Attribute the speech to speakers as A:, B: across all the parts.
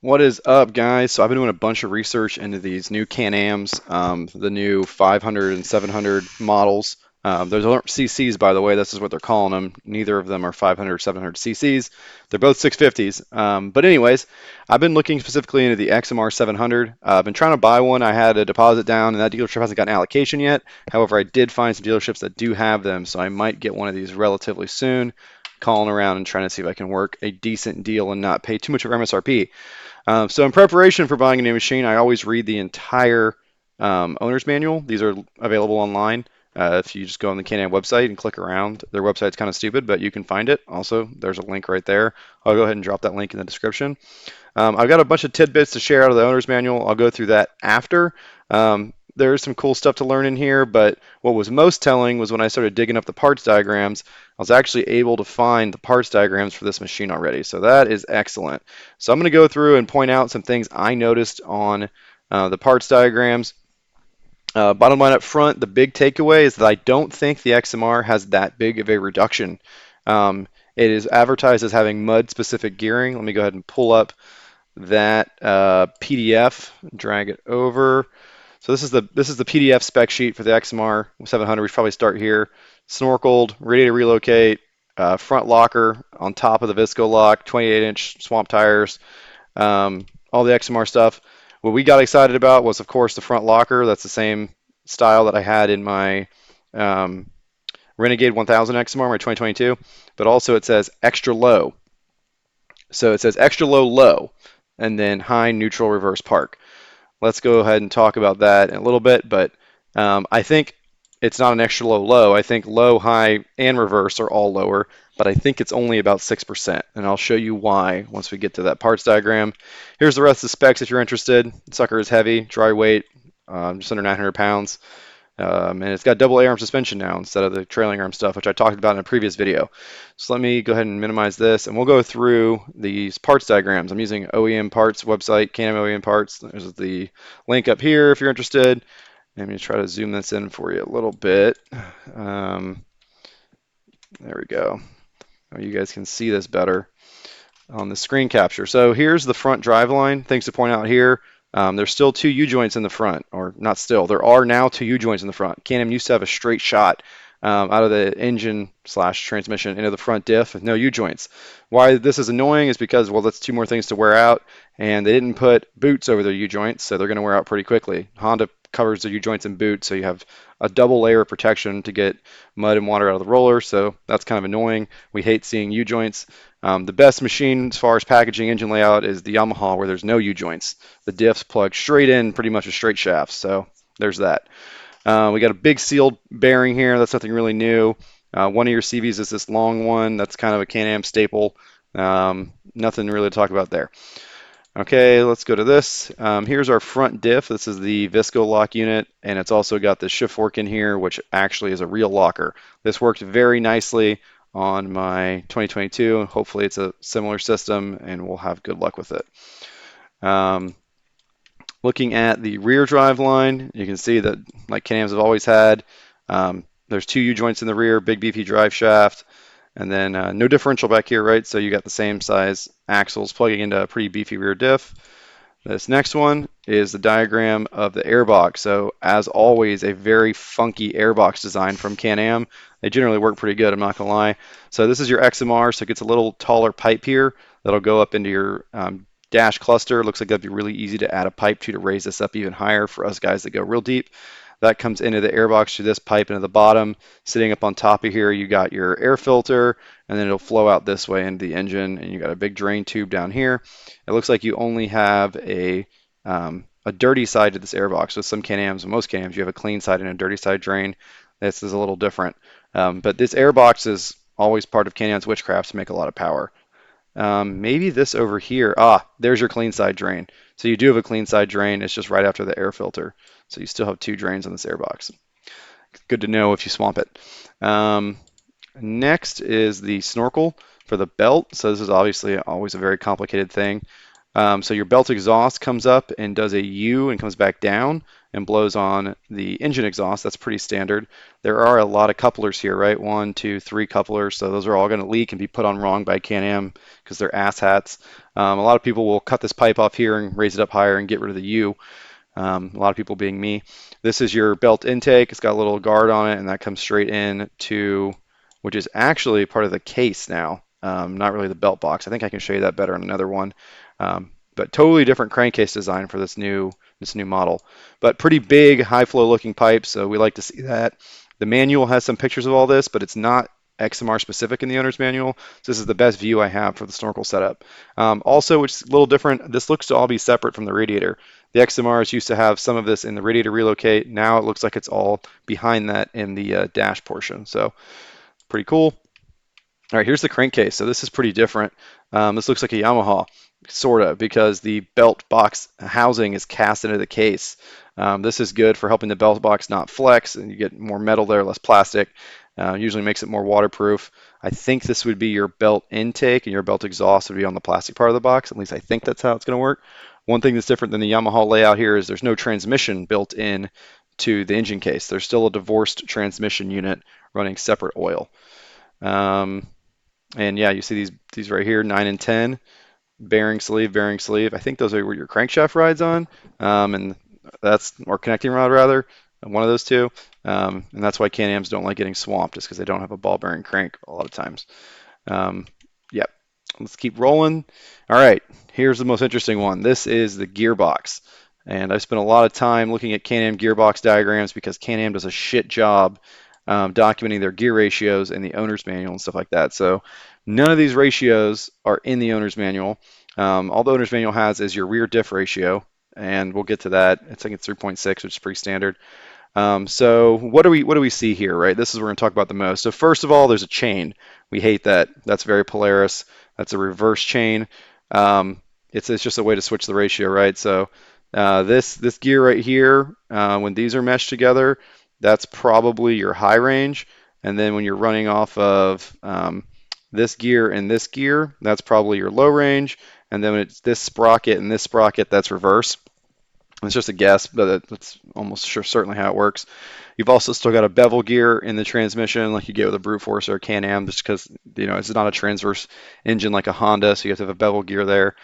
A: What is up, guys? So I've been doing a bunch of research into these new Can-Ams, the new 500 and 700 models. Those aren't CCs, by the way. This is what they're calling them. Neither of them are 500 or 700 CCs. They're both 650s. But anyways, I've been looking specifically into the XMR700. I've been trying to buy one. I had a deposit down, and that dealership hasn't gotten allocation yet. However, I did find some dealerships that do have them, so I might get one of these relatively soon. Calling around and trying to see if I can work a decent deal and not pay too much of MSRP. So in preparation for buying a new machine, I always read the entire owner's manual. These are available online. If you just go on the Can-Am website and click around, their website's kind of stupid, but you can find it. Also, there's a link right there. I'll go ahead and drop that link in the description. I've got a bunch of tidbits to share out of the owner's manual. I'll go through that after. There's some cool stuff to learn in here, but what was most telling was when I started digging up the parts diagrams, I was actually able to find the parts diagrams for this machine already. So that is excellent. So I'm going to go through and point out some things I noticed on the parts diagrams. Bottom line up front, the big takeaway is that I don't think the XMR has that big of a reduction. It is advertised as having mud-specific gearing. Let me go ahead and pull up that PDF, drag it over. So this is the PDF spec sheet for the XMR 700. We should probably start here. Snorkeled, radiator relocate, front locker on top of the Visco lock, 28-inch swamp tires, all the XMR stuff. What we got excited about was, of course, the front locker. That's the same style that I had in my Renegade 1000 XMR, my 2022. But also it says extra low. So it says extra low, low, and then high, neutral, reverse park. Let's go ahead and talk about that in a little bit, but I think it's not an extra low low. I think low, high, and reverse are all lower, but I think it's only about 6%, and I'll show you why once we get to that parts diagram. Here's the rest of the specs if you're interested. The sucker is heavy, dry weight, just under 900 pounds. And it's got double A-arm suspension now instead of the trailing arm stuff, which I talked about in a previous video. So let me go ahead and minimize this, and we'll go through these parts diagrams. I'm using OEM Parts website, Can-Am OEM Parts. There's the link up here if you're interested. Let me try to zoom this in for you a little bit. There we go. Oh, you guys can see this better on the screen capture. So here's the front drive line. Things to point out here. There's still two U-joints in the front, or not still. There are now two U-joints in the front. Can-Am used to have a straight shot out of the engine slash transmission into the front diff with no U-joints. Why this is annoying is because, well, that's two more things to wear out, and they didn't put boots over their U-joints, so they're going to wear out pretty quickly. Honda covers the U-joints and boots, so you have a double layer of protection to get mud and water out of the roller, so that's kind of annoying. We hate seeing U-joints. The best machine as far as packaging engine layout is the Yamaha, where there's no U-joints. The diffs plug straight in pretty much with straight shafts, so there's that. We got a big sealed bearing here. That's nothing really new. One of your CVs is this long one. That's kind of a Can-Am staple. Nothing really to talk about there. Okay, let's go to this. Here's our front diff. This is the Visco lock unit, and it's also got the shift fork in here, which actually is a real locker. This worked very nicely on my 2022. Hopefully it's a similar system, and we'll have good luck with it. Looking at the rear drive line, you can see that, like Can-Ams have always had, there's two U-joints in the rear, big beefy drive shaft, and then no differential back here, right? So you got the same size axles plugging into a pretty beefy rear diff. This next one is the diagram of the airbox. So as always, a very funky airbox design from Can-Am. They generally work pretty good, I'm not gonna lie. So this is your XMR, so it gets a little taller pipe here that'll go up into your dash cluster. Looks like that'd be really easy to add a pipe to raise this up even higher for us guys that go real deep. That comes into the airbox through this pipe into the bottom. Sitting up on top of here, you got your air filter, and then it'll flow out this way into the engine, and you got a big drain tube down here. It looks like you only have a dirty side to this airbox. With some Can-Ams, most Can-Ams, you have a clean side and a dirty side drain. This is a little different. But this airbox is always part of Can-Am's witchcraft to make a lot of power. Maybe this over here. There's your clean side drain. So you do have a clean side drain. It's just right after the air filter. So you still have two drains on this airbox. Good to know if you swamp it. Next is the snorkel for the belt. So this is obviously always a very complicated thing. So your belt exhaust comes up and does a U and comes back down. and blows on the engine exhaust. That's pretty standard. There are a lot of couplers here, right? One, two, three couplers. So those are all going to leak and be put on wrong by Can-Am because they're asshats. A lot of people will cut this pipe off here and raise it up higher and get rid of the U. A lot of people being me. This is your belt intake. It's got a little guard on it, and that comes straight in to, which is actually part of the case now, not really the belt box. I think I can show you that better on another one. But totally different crankcase design for this new model. But pretty big, high flow looking pipes, so we like to see that. The manual has some pictures of all this, but it's not XMR specific in the owner's manual. So this is the best view I have for the snorkel setup. Also, which is a little different, this looks to all be separate from the radiator. The XMRs used to have some of this in the radiator relocate. Now it looks like it's all behind that in the dash portion. So pretty cool. All right, here's the crankcase. So this is pretty different. This looks like a Yamaha, sort of, because the belt box housing is cast into the case. This is good for helping the belt box not flex, and you get more metal there, less plastic. Usually makes it more waterproof. I think this would be your belt intake, and your belt exhaust would be on the plastic part of the box. At least I think that's how it's going to work. One thing that's different than the Yamaha layout here is there's no transmission built in to the engine case. There's still a divorced transmission unit running separate oil. And yeah, you see these right here, 9 and 10, bearing sleeve, bearing sleeve. I think those are where your crankshaft rides on, and that's, or connecting rod rather, one of those two. And that's why Can-Ams don't like getting swamped, just because they don't have a ball bearing crank a lot of times. Yep. Let's keep rolling. All right, here's the most interesting one. This is the gearbox. And I've spent a lot of time looking at Can-Am gearbox diagrams because Can-Am does a shit job documenting their gear ratios in the owner's manual and stuff like that. So none of these ratios are in the owner's manual. All the owner's manual has is your rear diff ratio, and we'll get to that. I think it's 3.6, which is pretty standard. So what do we see here, right? This is what we're going to talk about the most. So first of all, there's a chain. We hate that. That's very Polaris. That's a reverse chain. It's just a way to switch the ratio, right? So this gear right here, when these are meshed together, that's probably your high range. And then when you're running off of this gear and this gear, that's probably your low range. And then when it's this sprocket and this sprocket, that's reverse. It's just a guess, but that's almost certainly how it works. You've also still got a bevel gear in the transmission, like you get with a Brute Force or a Can-Am, just because it's not a transverse engine like a Honda, so you have to have a bevel gear there.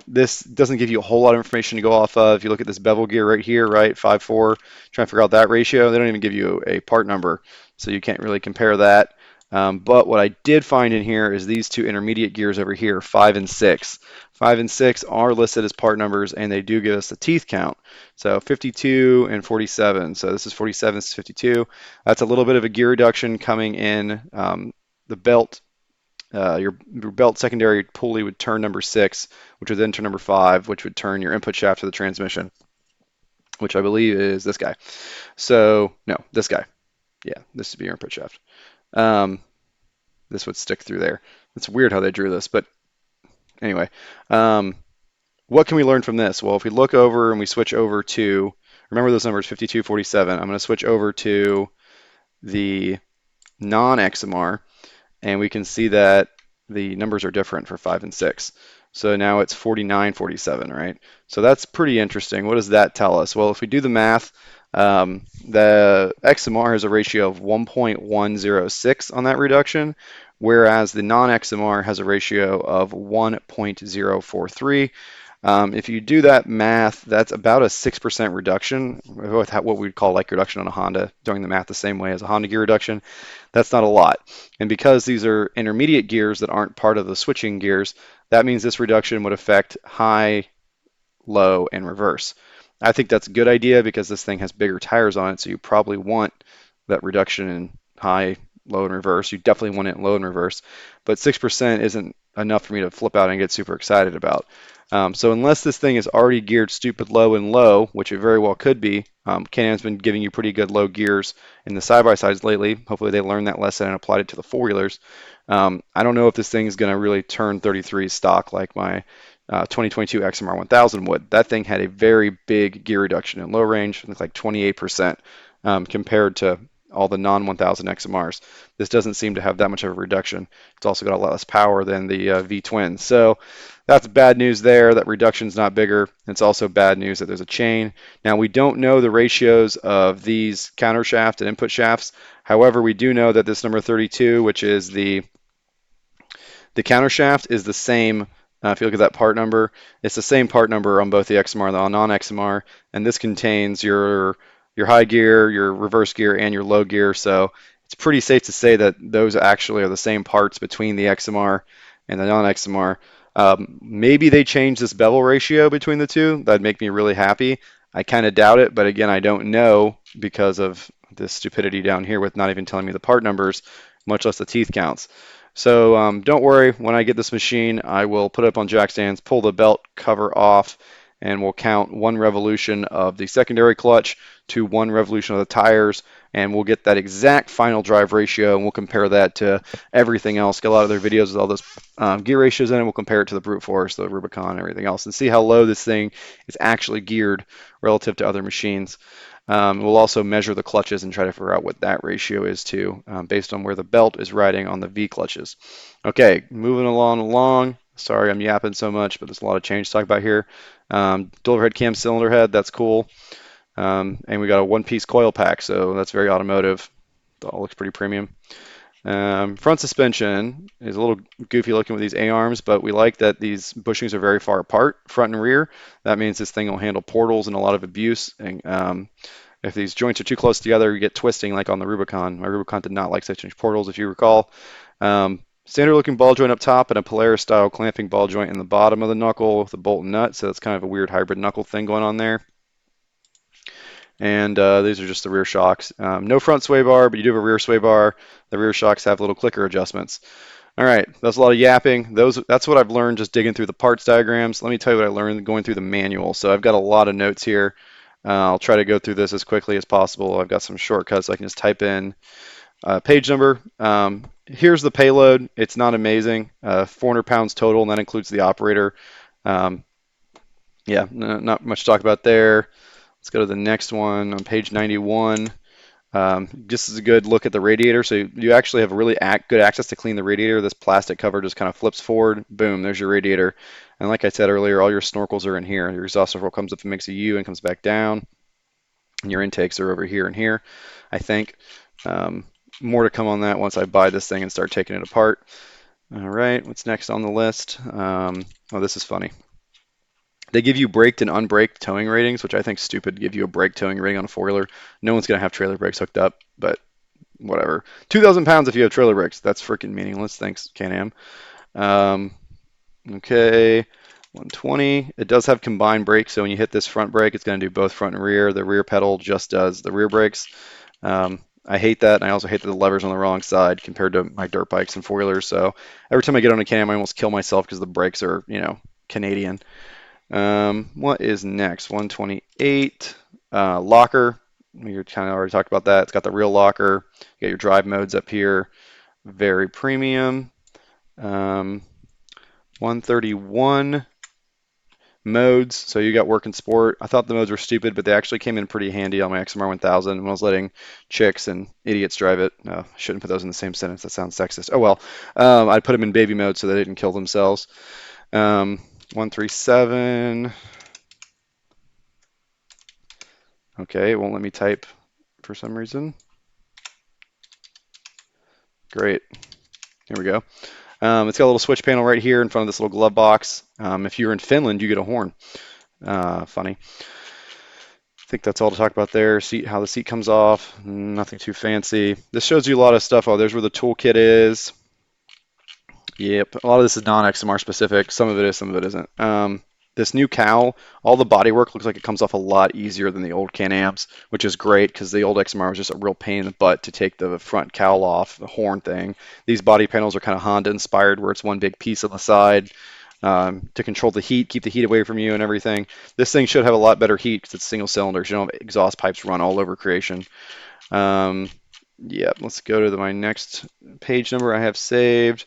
A: This doesn't give you a whole lot of information to go off of. If you look at this bevel gear right here, right, 5.4, trying to figure out that ratio, they don't even give you a part number, so you can't really compare that. But what I did find in here is these two intermediate gears over here, 5 and 6. 5 and 6 are listed as part numbers, and they do give us the teeth count. So 52 and 47. So this is 47, this is 52. That's a little bit of a gear reduction coming in. The belt, your belt secondary pulley would turn number 6, which would then turn number 5, which would turn your input shaft to the transmission, which I believe is this guy. So, no, this guy. Yeah, this would be your input shaft. This would stick through there. It's weird how they drew this, but anyway. What can we learn from this? Well, if we look over and we switch over to, remember those numbers, 52, 47. I'm going to switch over to the non-XMR, and we can see that the numbers are different for 5 and 6. So now it's 49, 47, right? So that's pretty interesting. What does that tell us? Well, if we do the math, the XMR has a ratio of 1.106 on that reduction, whereas the non-XMR has a ratio of 1.043. If you do that math, that's about a 6% reduction with what we'd call like reduction on a Honda, doing the math the same way as a Honda gear reduction. That's not a lot. And because these are intermediate gears that aren't part of the switching gears, that means this reduction would affect high, low, and reverse. I think that's a good idea because this thing has bigger tires on it, so you probably want that reduction in high, low, and reverse. You definitely want it in low and reverse, but 6% isn't enough for me to flip out and get super excited about. So unless this thing is already geared stupid low and low, which it very well could be, Can-Am's been giving you pretty good low gears in the side-by-sides lately. Hopefully they learned that lesson and applied it to the four-wheelers. I don't know if this thing is going to really turn 33 stock like my 2022 XMR 1000 would. That thing had a very big gear reduction in low range, it's like 28%, compared to all the non-1000 XMRs. This doesn't seem to have that much of a reduction. It's also got a lot less power than the V-twin. So that's bad news there. That reduction's not bigger. It's also bad news that there's a chain. Now we don't know the ratios of these counter shaft and input shafts. However, we do know that this number 32, which is the counter shaft, is the same. If you look at that part number, it's the same part number on both the XMR and the non-XMR, and this contains your high gear, your reverse gear, and your low gear. So it's pretty safe to say that those actually are the same parts between the XMR and the non-XMR. Maybe they changed this bevel ratio between the two. That'd make me really happy. I kind of doubt it, but again, I don't know because of this stupidity down here with not even telling me the part numbers, much less the teeth counts. So don't worry, when I get this machine, I will put it up on jack stands, pull the belt cover off, and we'll count one revolution of the secondary clutch to one revolution of the tires, and we'll get that exact final drive ratio, and we'll compare that to everything else. Get a lot of their videos with all those gear ratios in it. We'll compare it to the brute force, the Rubicon, and everything else, and see how low this thing is actually geared relative to other machines. We'll also measure the clutches and try to figure out what that ratio is too, based on where the belt is riding on the V clutches. Okay, moving along. Sorry, I'm yapping so much, but there's a lot of change to talk about here. Dual overhead cam cylinder head, that's cool. And we got a one-piece coil pack, so that's very automotive. It all looks pretty premium. Front suspension is a little goofy looking with these A-arms, but we like that these bushings are very far apart, front and rear. That means this thing will handle portals and a lot of abuse. And if these joints are too close together, you get twisting like on the Rubicon. My Rubicon did not like 6-inch portals, if you recall. Standard looking ball joint up top and a Polaris style clamping ball joint in the bottom of the knuckle with a bolt and nut. So it's kind of a weird hybrid knuckle thing going on there. And these are just the rear shocks. No front sway bar, but you do have a rear sway bar. The rear shocks have little clicker adjustments. All right, that's a lot of yapping. That's what I've learned just digging through the parts diagrams. Let me tell you what I learned going through the manual. So I've got a lot of notes here. I'll try to go through this as quickly as possible. I've got some shortcuts so I can just type in page number. Here's the payload. It's not amazing. 400 pounds total, and that includes the operator. Um, yeah, not much to talk about there. Let's go to the next one on page 91. Just as a good look at the radiator. So you actually have really good access to clean the radiator. This plastic cover just kind of flips forward. Boom, there's your radiator. And like I said earlier, all your snorkels are in here. Your exhaust roll comes up and makes a U and comes back down. And your intakes are over here and here, I think. More to come on that once I buy this thing and start taking it apart. All right, what's next on the list? Oh, this is funny. They give you braked and unbraked towing ratings, which I think is stupid to give you a brake towing rating on a four-wheeler. No one's going to have trailer brakes hooked up, but whatever. 2,000 pounds if you have trailer brakes. That's freaking meaningless. Thanks, Can-Am. Okay, 120. It does have combined brakes, so when you hit this front brake, it's going to do both front and rear. The rear pedal just does the rear brakes. I hate that, and I also hate that the lever's on the wrong side compared to my dirt bikes and four-wheelers. So every time I get on a Can-Am, I almost kill myself because the brakes are, Canadian. What is next? 128. Locker. We kind of already talked about that. It's got the real locker. You got your drive modes up here. Very premium. 131 modes. So you got work and sport. I thought the modes were stupid, but they actually came in pretty handy on my XMR 1000 when I was letting chicks and idiots drive it. No, I shouldn't put those in the same sentence. That sounds sexist. Oh well. I put them in baby mode so they didn't kill themselves. 137. Okay, it won't let me type for some reason. Great. Here we go. It's got a little switch panel right here in front of this little glove box. If you're in Finland, you get a horn. Funny. I think that's all to talk about there. How the seat comes off. Nothing too fancy. This shows you a lot of stuff. Oh, there's where the toolkit is. Yep, a lot of this is non-XMR specific. Some of it is, some of it isn't. This new cowl, all the bodywork looks like it comes off a lot easier than the old Can-Ams, which is great because the old XMR was just a real pain in the butt to take the front cowl off, the horn thing. These body panels are kind of Honda inspired where it's one big piece on the side to control the heat, keep the heat away from you and everything. This thing should have a lot better heat because it's single cylinders. You don't have exhaust pipes run all over creation. Yeah, let's go to my next page number I have saved.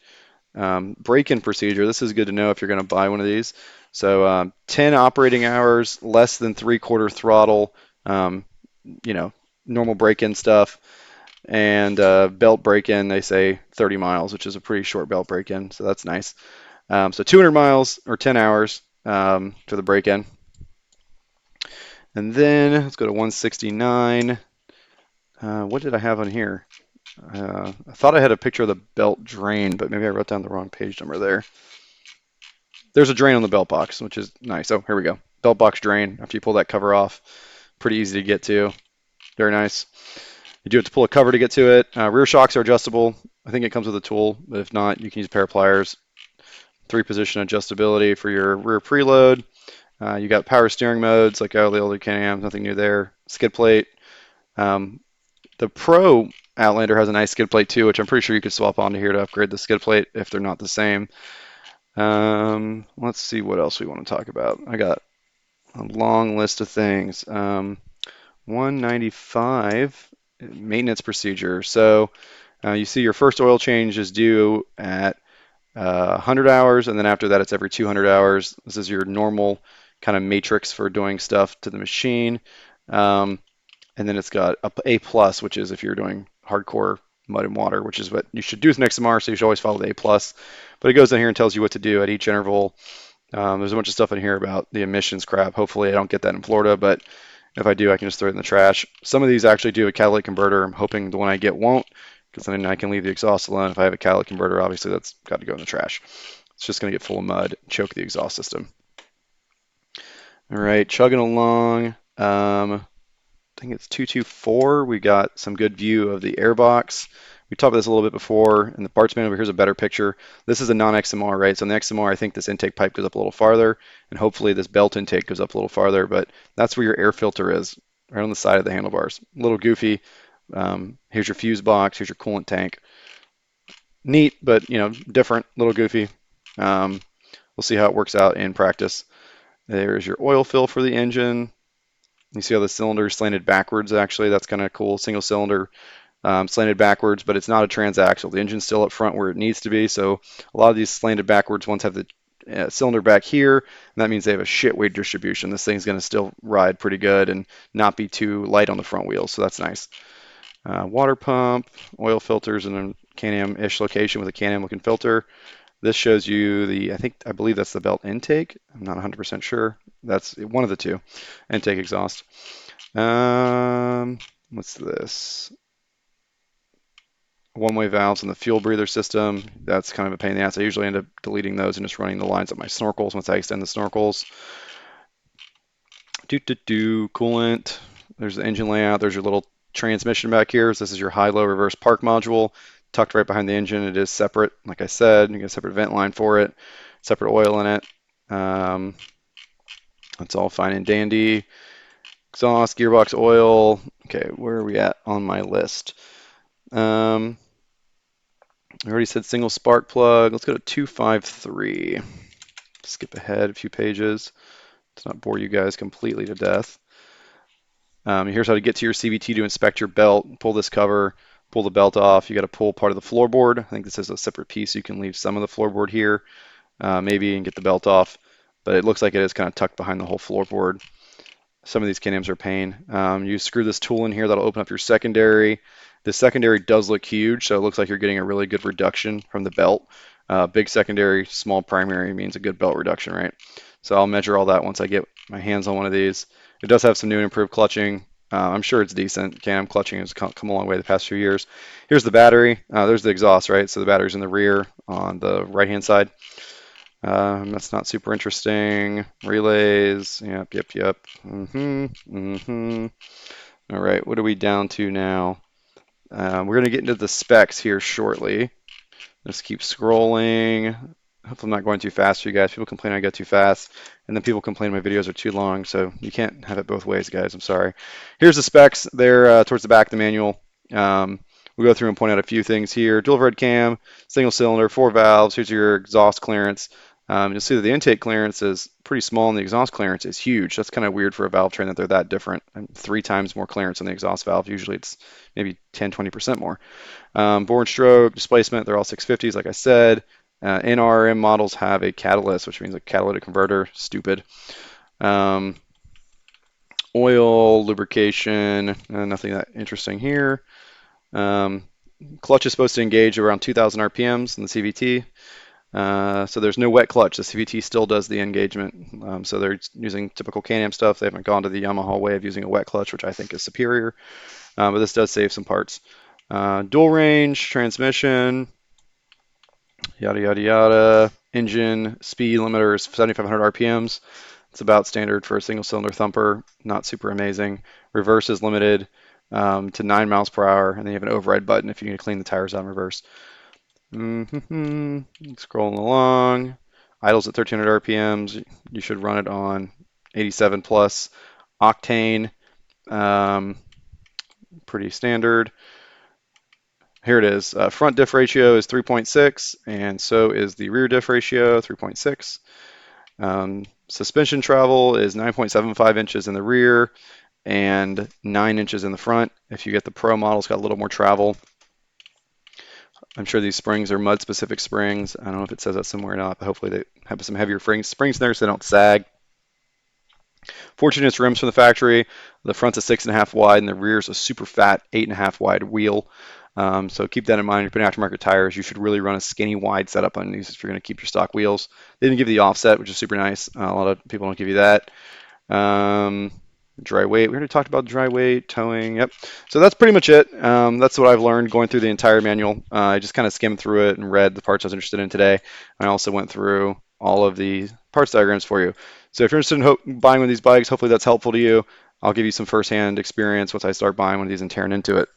A: Break-in procedure. This is good to know if you're going to buy one of these. So 10 operating hours, less than 3/4 throttle, normal break-in stuff. and belt break-in, they say 30 miles, which is a pretty short belt break-in, so that's nice. So 200 miles or 10 hours for the break-in. And then let's go to 169. What did I have on here? I thought I had a picture of the belt drain, but maybe I wrote down the wrong page number there. There's a drain on the belt box, which is nice. Oh, here we go. Belt box drain. After you pull that cover off, pretty easy to get to. Very nice. You do have to pull a cover to get to it. Rear shocks are adjustable. I think it comes with a tool, but if not, you can use a pair of pliers. 3-position adjustability for your rear preload. You got power steering modes like all the older Can-Ams, nothing new there. Skid plate. Um, the Pro Outlander has a nice skid plate too, which I'm pretty sure you could swap onto here to upgrade the skid plate if they're not the same. Let's see what else we want to talk about. I got a long list of things. 195 maintenance procedure. So you see your first oil change is due at 100 hours, and then after that it's every 200 hours. This is your normal kind of matrix for doing stuff to the machine. And then it's got A plus, which is if you're doing hardcore mud and water, which is what you should do with an XMR, so you should always follow the A plus. But it goes in here and tells you what to do at each interval. There's a bunch of stuff in here about the emissions crap. Hopefully I don't get that in Florida, but if I do, I can just throw it in the trash. Some of these actually do a catalytic converter. I'm hoping the one I get won't, because then I can leave the exhaust alone. If I have a catalytic converter, obviously that's got to go in the trash. It's just going to get full of mud and choke the exhaust system. All right, chugging along. I think it's 224. We got some good view of the airbox. We talked about this a little bit before, and the parts man over here is a better picture. This is a non-XMR, right? So in the XMR, I think this intake pipe goes up a little farther, and hopefully this belt intake goes up a little farther, but that's where your air filter is, right on the side of the handlebars. A little goofy. Here's your fuse box. Here's your coolant tank. Neat, but different, a little goofy. We'll see how it works out in practice. There's your oil fill for the engine. You see how the cylinder is slanted backwards, actually. That's kind of cool. Single cylinder slanted backwards, but it's not a transaxle. The engine's still up front where it needs to be. So a lot of these slanted backwards ones have the cylinder back here, and that means they have a shit weight distribution. This thing's going to still ride pretty good and not be too light on the front wheels, so that's nice. Water pump, oil filters in a Can-Am-ish location with a Can-Am looking filter. This shows you I believe that's the belt intake. I'm not 100% sure. That's one of the two. Intake exhaust. What's this? One-way valves in the fuel breather system. That's kind of a pain in the ass. I usually end up deleting those and just running the lines up my snorkels once I extend the snorkels. Coolant. There's the engine layout. There's your little transmission back here. So this is your high-low reverse park module tucked right behind the engine. It is separate, like I said. You get a separate vent line for it, separate oil in it. That's all fine and dandy. Exhaust, gearbox oil. Okay, where are we at on my list? I already said single spark plug. Let's go to 253. Skip ahead a few pages to not bore you guys completely to death. Here's how to get to your CVT to inspect your belt. Pull this cover, pull the belt off. You got to pull part of the floorboard. I think this is a separate piece. You can leave some of the floorboard here, maybe, and get the belt off. But it looks like it is kind of tucked behind the whole floorboard. Some of these Can-Ams are a pain. You screw this tool in here. That'll open up your secondary. The secondary does look huge, so it looks like you're getting a really good reduction from the belt. Big secondary, small primary means a good belt reduction, right? So I'll measure all that once I get my hands on one of these. It does have some new and improved clutching. I'm sure it's decent. Can-Am clutching has come a long way the past few years. Here's the battery. There's the exhaust, right? So the battery's in the rear on the right-hand side. That's not super interesting. Relays. Yep. All right, what are we down to now? We're going to get into the specs here shortly. Just keep scrolling. Hopefully I'm not going too fast for you guys. People complain I go too fast, and then people complain my videos are too long, so you can't have it both ways, guys. I'm sorry. Here's the specs. They're towards the back of the manual. We'll go through and point out a few things here. Dual overhead cam, single cylinder, 4 valves. Here's your exhaust clearance. You'll see that the intake clearance is pretty small and the exhaust clearance is huge. That's kind of weird for a valve train that they're that different. 3 times more clearance on the exhaust valve. Usually it's maybe 10-20% more. Bore and stroke, displacement, they're all 650s, like I said. NRM models have a catalyst, which means a catalytic converter. Stupid. Oil, lubrication, nothing that interesting here. Um, Clutch is supposed to engage around 2,000 RPMs in the CVT. So there's no wet clutch. The CVT still does the engagement. So they're using typical Can-Am stuff. They haven't gone to the Yamaha way of using a wet clutch, which I think is superior. But this does save some parts. Dual range, transmission, yada, yada, yada. Engine, speed limiter is 7,500 RPMs. It's about standard for a single cylinder thumper, not super amazing. Reverse is limited to 9 miles per hour, and then you have an override button if you need to clean the tires out in reverse. Scrolling along. Idles at 1,300 RPMs. You should run it on 87 plus. Octane, um, pretty standard. Here it is. Front diff ratio is 3.6, and so is the rear diff ratio, 3.6. Suspension travel is 9.75 inches in the rear and 9 inches in the front. If you get the Pro model, it's got a little more travel. I'm sure these springs are mud-specific springs. I don't know if it says that somewhere or not, but hopefully they have some heavier springs in there so they don't sag. 14-inch rims from the factory. The front's a 6.5 wide, and the rear's a super fat 8.5 wide wheel. So keep that in mind. If you're putting aftermarket tires, you should really run a skinny wide setup on these if you're going to keep your stock wheels. They didn't give you the offset, which is super nice. A lot of people don't give you that. Um, Dry weight. We already talked about dry weight, towing. Yep. So that's pretty much it. That's what I've learned going through the entire manual. I just kind of skimmed through it and read the parts I was interested in today. I also went through all of the parts diagrams for you. So if you're interested in buying one of these bikes, hopefully that's helpful to you. I'll give you some firsthand experience once I start buying one of these and tearing into it.